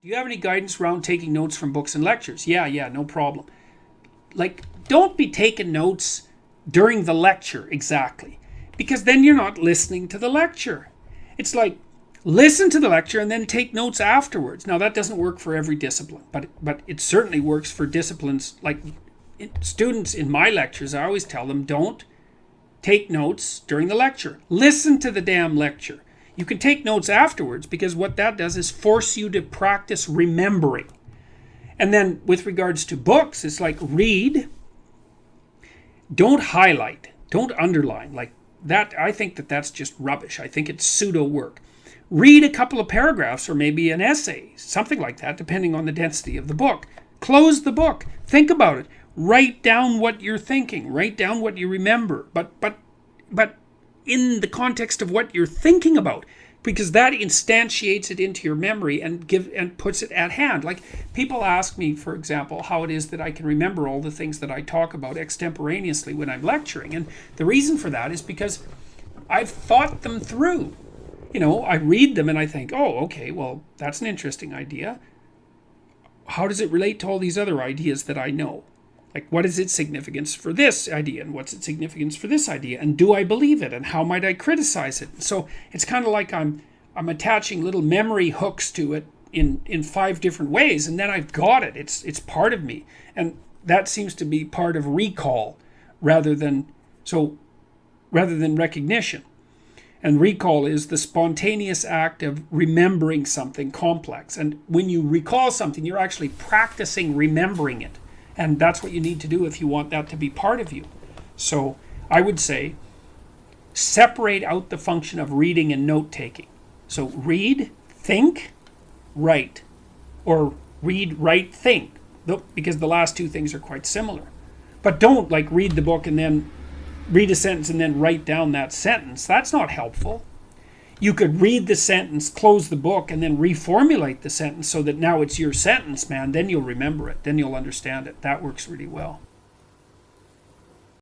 Do you have any guidance around taking notes from books and lectures? Yeah, no problem. Like, don't be taking notes during the lecture exactly, because then you're not listening to the lecture. It's like, listen to the lecture and then take notes afterwards. Now, that doesn't work for every discipline, but it certainly works for disciplines. Like students in my lectures, I always tell them, don't take notes during the lecture. Listen to the damn lecture. You can take notes afterwards, because what that does is force you to practice remembering. And then with regards to books, it's like, read, don't highlight, don't underline. Like that, I think that's just rubbish. I think it's pseudo work. Read a couple of paragraphs or maybe an essay, something like that, depending on the density of the book. Close the book. Think about it. Write down what you're thinking. Write down what you remember. But in the context of what you're thinking about, because that instantiates it into your memory and puts it at hand. Like, people ask me, for example, how it is that I can remember all the things that I talk about extemporaneously when I'm lecturing. And the reason for that is because I've thought them through. I read them and I think, oh, okay, well, that's an interesting idea. How does it relate to all these other ideas that I know? Like, what is its significance for this idea, and what's its significance for this idea, and do I believe it, and how might I criticize it? So it's kind of like I'm attaching little memory hooks to it in 5 different ways, and then I've got it. It's part of me, and that seems to be part of recall rather than recognition. And recall is the spontaneous act of remembering something complex. And when you recall something, you're actually practicing remembering it. And that's what you need to do if you want that to be part of you. So I would say, separate out the function of reading and note-taking. So read, think, write. Or read, write, think. Because the last 2 things are quite similar. But don't read the book and then read a sentence and then write down that sentence. That's not helpful. You could read the sentence, close the book, and then reformulate the sentence so that now it's your sentence, man. Then you'll remember it. Then you'll understand it. That works really well.